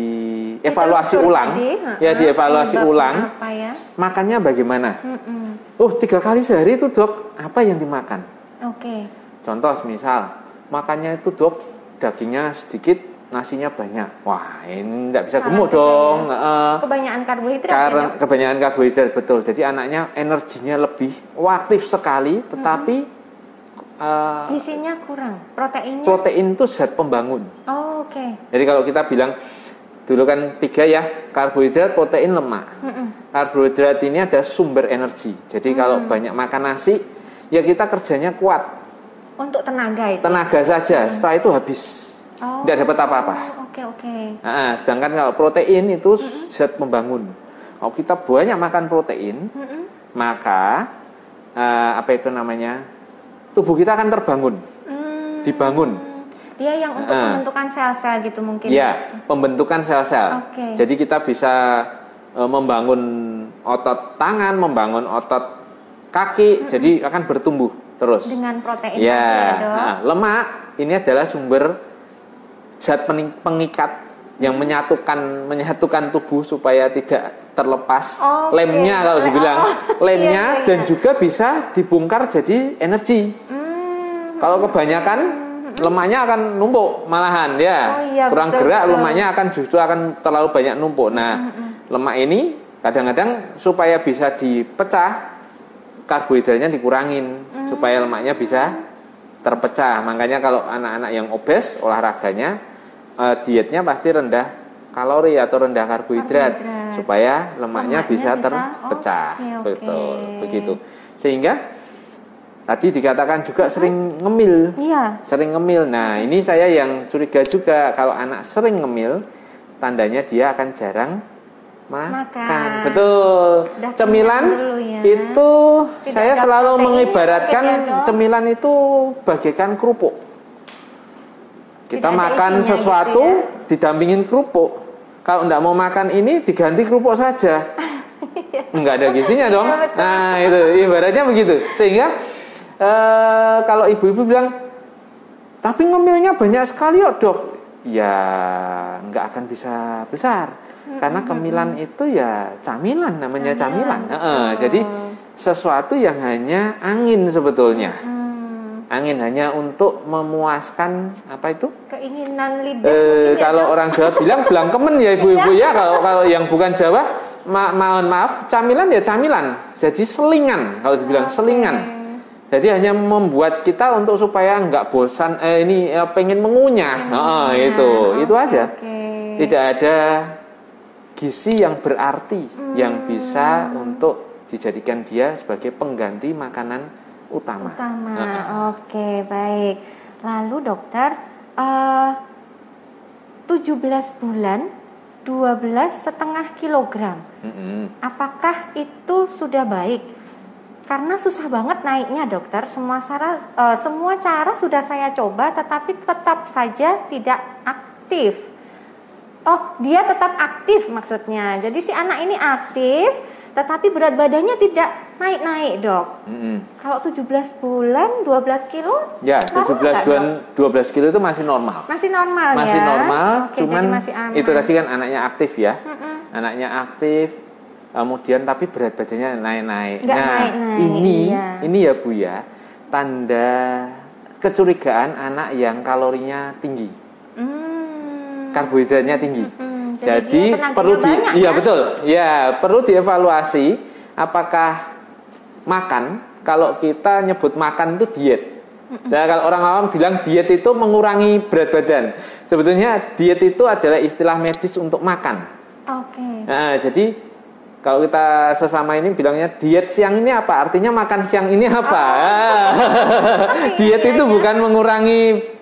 evaluasi ulang. Ya, dievaluasi ulang. Apa ya? Makannya bagaimana? 3 kali sehari itu, Dok, apa yang dimakan? Oke. Contoh misal, makannya itu, Dok, dagingnya sedikit, nasinya banyak. Wah, ini tidak bisa gemuk dong. Kebanyakan karbohidrat. Karena kebanyakan karbohidrat, betul. Jadi anaknya energinya lebih aktif sekali, tetapi gizinya kurang. Proteinnya? Protein itu zat pembangun. Oke. Jadi kalau kita bilang dulu kan 3 ya, karbohidrat, protein, lemak. Karbohidrat ini ada sumber energi. Jadi kalau banyak makan nasi, ya kita kerjanya kuat. Untuk tenaga itu? Tenaga saja, setelah itu habis. Tidak dapat apa-apa. Oke. Sedangkan kalau protein itu zat pembangun. Kalau kita banyak makan protein, maka apa itu namanya, tubuh kita akan terbangun, dibangun. Dia yang untuk pembentukan sel-sel gitu mungkin? Iya, pembentukan sel-sel. Jadi kita bisa membangun otot tangan, membangun otot kaki, jadi akan bertumbuh terus. Dengan protein ya, Dok? Lemak ini adalah sumber zat pengikat yang menyatukan tubuh supaya tidak terlepas lemnya, kalau dibilang lemnya, dan juga bisa dibongkar jadi energi. Kalau kebanyakan lemaknya akan numpuk malahan ya, kurang gerak, lemaknya akan justru akan terlalu banyak numpuk. Nah, lemak ini kadang-kadang supaya bisa dipecah, karbohidratnya dikurangin supaya lemaknya bisa terpecah. Makanya kalau anak-anak yang obes, olahraganya dietnya pasti rendah kalori atau rendah karbohidrat supaya lemaknya bisa terpecah. Betul, begitu. Sehingga tadi dikatakan juga sering ngemil. Sering ngemil. Nah, ini saya yang curiga juga, kalau anak sering ngemil, tandanya dia akan jarang makan. Betul. Cemilan itu saya selalu mengibaratkan cemilan itu bagaikan kerupuk. Kita makan sesuatu didampingin kerupuk. Kalau enggak mau makan ini diganti kerupuk saja. Enggak ada gizinya dong. Nah, itu ibaratnya begitu. Sehingga kalau ibu-ibu bilang, tapi ngemilnya banyak sekali ya, Dok. Ya, enggak akan bisa besar. Karena cemilan itu ya camilan, namanya camilan. Jadi sesuatu yang hanya angin sebetulnya. Angin hanya untuk memuaskan apa itu? Keinginan lidah. Kalau orang Jawa bilang belangkemen ya ibu-ibu ya. Kalau yang bukan Jawa, mohon maaf, camilan ya camilan. Jadi selingan, kalau dibilang selingan. Jadi hanya membuat kita untuk supaya nggak bosan, pengen mengunyah. Itu aja. Tidak ada gizi yang berarti yang bisa untuk dijadikan dia sebagai pengganti makanan utama. Oke, baik. Lalu dokter, 17 bulan 12,5 kilogram. Apakah itu sudah baik? Karena susah banget naiknya, dokter. Semua cara sudah saya coba, tetapi tetap saja tidak aktif. Dia tetap aktif maksudnya. Jadi si anak ini aktif, tetapi berat badannya tidak naik-naik, Dok. Kalau 17 bulan 12 kilo? Ya, 17 bulan 12 kilo itu masih normal. Masih normal masih ya? Normal, cuman masih aman. Itu tadi kan anaknya aktif ya. Anaknya aktif, kemudian tapi berat badannya naik-naik. Naik-naik. Ini ya Bu ya, tanda kecurigaan anak yang kalorinya tinggi. Karbohidratnya tinggi. Jadi perlu betul. Ya, perlu dievaluasi apakah makan, kalau kita nyebut makan itu diet. Nah, kalau orang awam bilang diet itu mengurangi berat badan. Sebetulnya diet itu adalah istilah medis untuk makan. Nah, jadi kalau kita sesama ini bilangnya diet siang ini apa? Artinya makan siang ini apa? Diet itu bukan mengurangi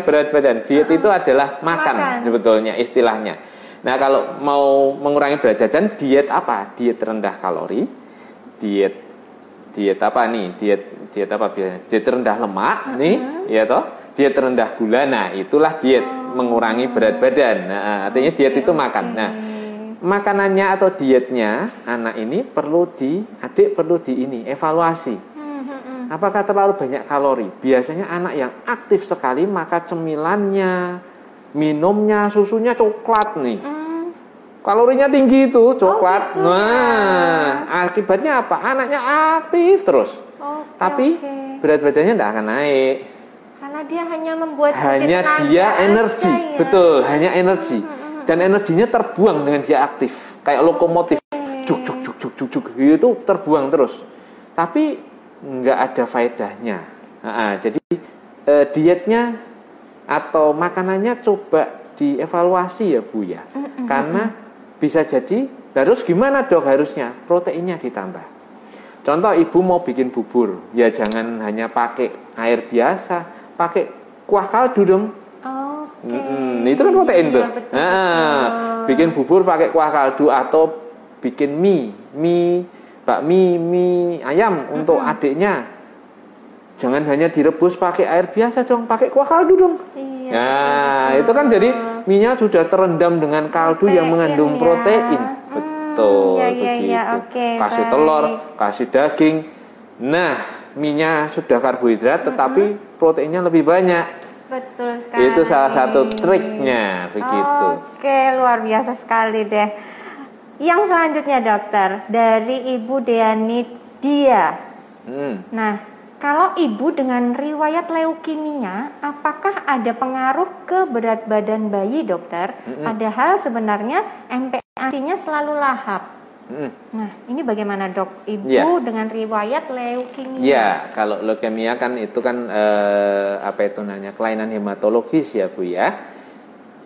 berat badan. Diet itu adalah makan sebetulnya istilahnya. Nah, kalau mau mengurangi berat badan, diet apa? Diet rendah kalori. Diet apa nih? Diet apa biasanya? Diet rendah lemak nih, ya toh. diet rendah gula. Nah, itulah diet mengurangi berat badan. Nah, artinya diet itu makan. Nah, makanannya atau dietnya anak ini adik perlu evaluasi. Apakah terlalu banyak kalori? Biasanya anak yang aktif sekali maka cemilannya, minumnya, susunya coklat nih. Kalorinya tinggi itu coklat. Gitu nah, akibatnya apa? Anaknya aktif terus. Tapi berat badannya tidak akan naik. Karena dia hanya membuat energi. Ya? Betul, hanya energi. Dan energinya terbuang dengan dia aktif. Kayak lokomotif. Juk itu terbuang terus. Tapi nggak ada faedahnya. Jadi dietnya atau makanannya coba dievaluasi ya Bu ya. Karena bisa jadi, terus gimana dok harusnya? Proteinnya ditambah. Contoh ibu mau bikin bubur, ya jangan hanya pakai air biasa, pakai kuah kaldu dong. Itu kan protein tuh. Bikin bubur pakai kuah kaldu atau bikin bakmi, mie ayam untuk adiknya. Jangan hanya direbus pakai air biasa dong, pakai kuah kaldu dong. Itu kan jadi mie-nya sudah terendam dengan kaldu yang mengandung protein. Betul, begitu. Kasih telur, kasih daging. Nah, mie-nya sudah karbohidrat, tetapi proteinnya lebih banyak. Betul sekali. Itu salah satu triknya, begitu. Oke, luar biasa sekali deh. Yang selanjutnya dokter, dari Ibu Deani Dia. Nah, kalau ibu dengan riwayat leukemia, apakah ada pengaruh ke berat badan bayi dokter? Padahal sebenarnya MPASI-nya selalu lahap. Nah, ini bagaimana dok? Ibu dengan riwayat leukemia. Ya, kalau leukemia kan itu kan kelainan hematologis ya Bu ya.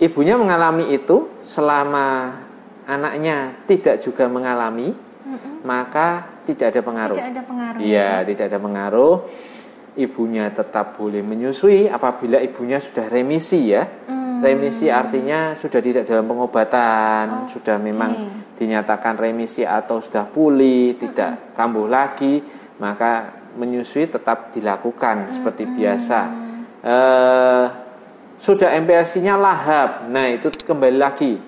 Ibunya mengalami itu selama anaknya tidak juga mengalami, maka tidak ada pengaruh. Tidak ada pengaruh. Iya, tidak ada pengaruh. Ibunya tetap boleh menyusui apabila ibunya sudah remisi ya. Remisi artinya sudah tidak dalam pengobatan, sudah memang dinyatakan remisi atau sudah pulih, tidak kambuh lagi, maka menyusui tetap dilakukan seperti biasa. Sudah MPASI-nya lahap. Nah, itu kembali lagi.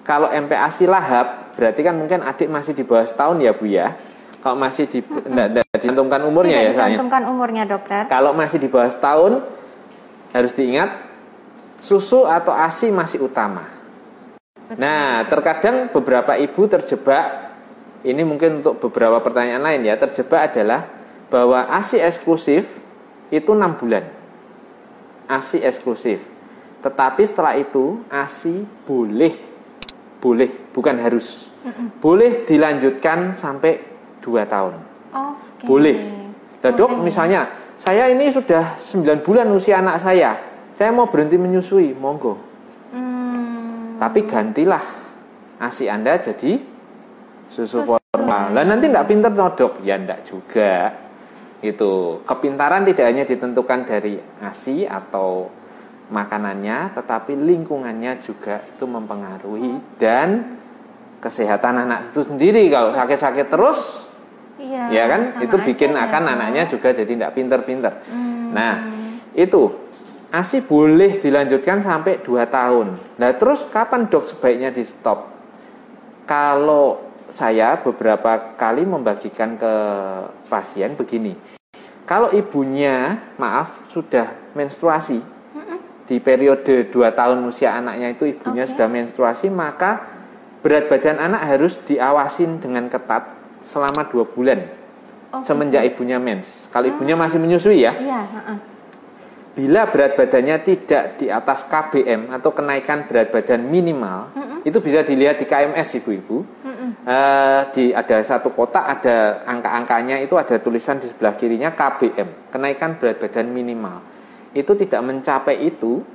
Kalau MPASI lahap, berarti kan mungkin adik masih di bawah setahun ya Bu ya. Kalau masih tidak dicantumkan umurnya ya saya. Dicantumkan umurnya dokter. Kalau masih di bawah setahun, harus diingat susu atau ASI masih utama. Nah, terkadang beberapa ibu terjebak. Ini mungkin untuk beberapa pertanyaan lain ya. Terjebak adalah bahwa ASI eksklusif itu 6 bulan. ASI eksklusif. Tetapi setelah itu ASI boleh, bukan harus. Boleh dilanjutkan sampai 2 tahun. Boleh. Nah, dok, misalnya saya ini sudah 9 bulan usia anak saya mau berhenti menyusui, monggo. Tapi gantilah ASI Anda jadi susu formula. Lah nanti enggak pinter no, dok? Ya enggak juga. Itu kepintaran tidak hanya ditentukan dari ASI atau makanannya, tetapi lingkungannya juga itu mempengaruhi dan kesehatan anak itu sendiri. Kalau sakit-sakit terus, ya kan, itu bikin akan anaknya juga jadi tidak pinter-pinter. Nah, itu ASI boleh dilanjutkan sampai 2 tahun. Nah, terus kapan dok sebaiknya di stop? Kalau saya beberapa kali membagikan ke pasien begini. Kalau ibunya, sudah menstruasi di periode 2 tahun usia anaknya itu ibunya sudah menstruasi, maka berat badan anak harus diawasin dengan ketat selama 2 bulan semenjak ibunya mens. Kalau ibunya masih menyusui ya. Bila berat badannya tidak di atas KBM atau kenaikan berat badan minimal, itu bisa dilihat di KMS ibu-ibu. Ada satu kotak, ada angka-angkanya, itu ada tulisan di sebelah kirinya KBM, kenaikan berat badan minimal. Itu tidak mencapai itu,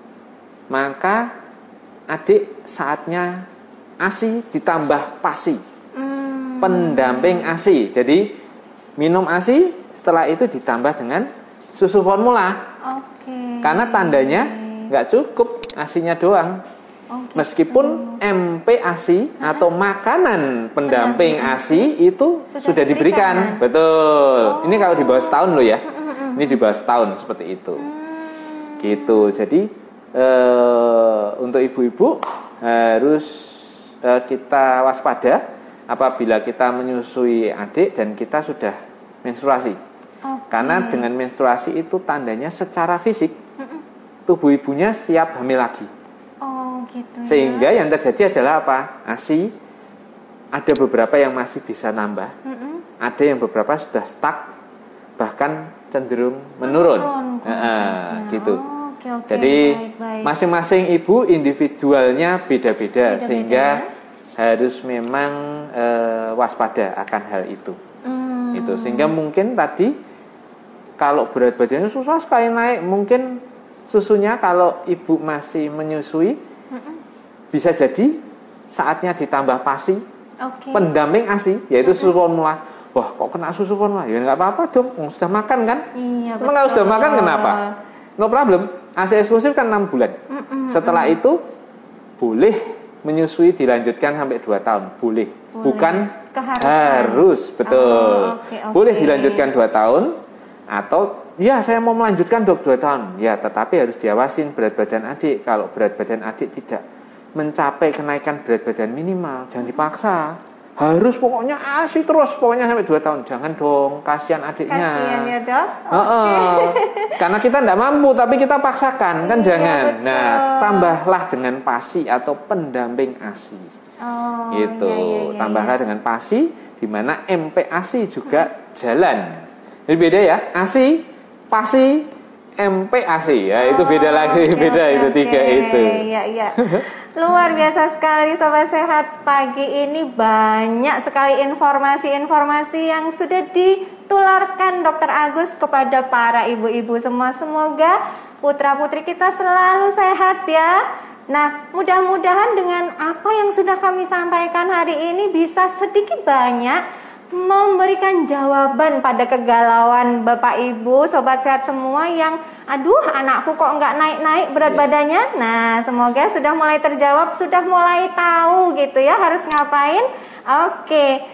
maka adik saatnya ASI ditambah PASI, pendamping ASI. Jadi minum ASI, setelah itu ditambah dengan susu formula. Karena tandanya nggak cukup ASI-nya doang. Meskipun MPASI atau makanan pendamping ASI itu sudah diberikan. Betul. Ini kalau di bawah setahun loh ya. Ini di bawah setahun seperti itu. Gitu. Jadi untuk ibu-ibu harus kita waspada apabila kita menyusui adik dan kita sudah menstruasi. Karena dengan menstruasi itu tandanya secara fisik tubuh ibunya siap hamil lagi. Gitu ya. Sehingga yang terjadi adalah apa? ASI ada beberapa yang masih bisa nambah, ada yang beberapa sudah stuck, bahkan cenderung menurun. Gitu. Jadi baik. masing-masing ibu individualnya beda-beda, sehingga harus memang waspada akan hal itu. Itu sehingga mungkin tadi kalau berat badannya susah sekali naik, mungkin susunya kalau ibu masih menyusui bisa jadi saatnya ditambah PASI, pendamping ASI, yaitu susu formula. Wah, kok kena susu formula? Ya nggak apa-apa dong, sudah makan kan? Iya, emang kalau sudah makan kenapa? No problem, ASI eksklusif kan 6 bulan. Setelah itu boleh menyusui dilanjutkan sampai 2 tahun, boleh. Bukan harus, betul. Boleh dilanjutkan 2 tahun, atau ya saya mau melanjutkan 2 tahun. Ya, tetapi harus diawasin berat badan adik. Kalau berat badan adik tidak mencapai kenaikan berat badan minimal, jangan dipaksa. Harus pokoknya ASI terus, pokoknya sampai 2 tahun. Jangan dong, kasihan adiknya. Kasihan ya, Dok. Karena kita tidak mampu, tapi kita paksakan, kan jangan. Betul. Nah, tambahlah dengan PASI atau pendamping ASI. Gitu. Tambahlah dengan PASI, di mana MPASI juga jalan. Jadi beda ya, ASI, PASI, MPASI. Ya, itu beda lagi, beda itu 3 itu. Iya. Luar biasa sekali Sobat Sehat. Pagi ini banyak sekali informasi-informasi yang sudah ditularkan Dr. Agus kepada para ibu-ibu semua. Semoga putra-putri kita selalu sehat ya. Nah, mudah-mudahan dengan apa yang sudah kami sampaikan hari ini bisa sedikit banyak memberikan jawaban pada kegalauan Bapak Ibu, Sobat Sehat semua yang aduh anakku kok nggak naik-naik berat badannya. Nah, semoga sudah mulai terjawab, sudah mulai tahu gitu ya harus ngapain. Oke,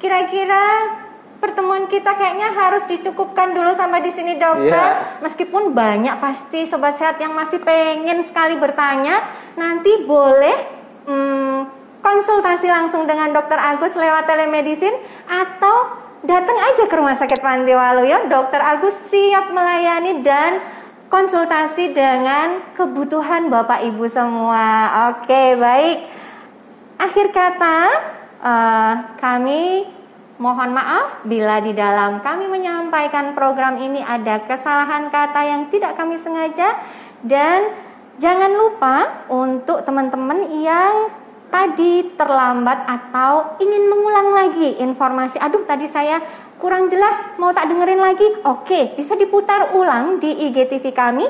kira-kira pertemuan kita kayaknya harus dicukupkan dulu sampai di sini dokter. Meskipun banyak pasti Sobat Sehat yang masih pengen sekali bertanya, nanti boleh konsultasi langsung dengan Dr. Agus lewat telemedicine atau datang aja ke Rumah Sakit Panti Waluyo. Dr. Agus siap melayani dan konsultasi dengan kebutuhan Bapak Ibu semua. Oke, baik. Akhir kata, kami mohon maaf bila di dalam kami menyampaikan program ini ada kesalahan kata yang tidak kami sengaja. Dan jangan lupa untuk teman-teman yang tadi terlambat atau ingin mengulang lagi informasi, aduh tadi saya kurang jelas, mau tak dengerin lagi, oke, bisa diputar ulang di IGTV kami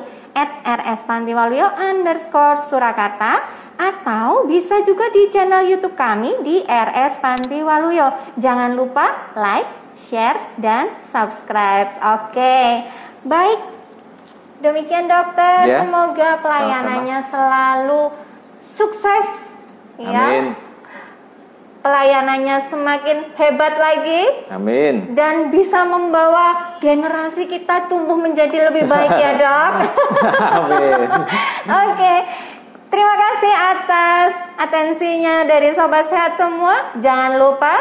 @rspantiwaluyo_Surakarta, atau bisa juga di channel YouTube kami di RS Panti Waluyo. Jangan lupa like, share, dan subscribe. Oke, baik, demikian dokter, semoga pelayanannya selalu sukses. Amin. Pelayanannya semakin hebat lagi. Amin. Dan bisa membawa generasi kita tumbuh menjadi lebih baik ya dok. Amin. Oke. Terima kasih atas atensinya dari Sobat Sehat semua. Jangan lupa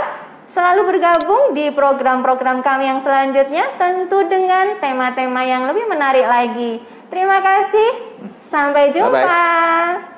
selalu bergabung di program-program kami yang selanjutnya, tentu dengan tema-tema yang lebih menarik lagi. Terima kasih. Sampai jumpa. Bye-bye.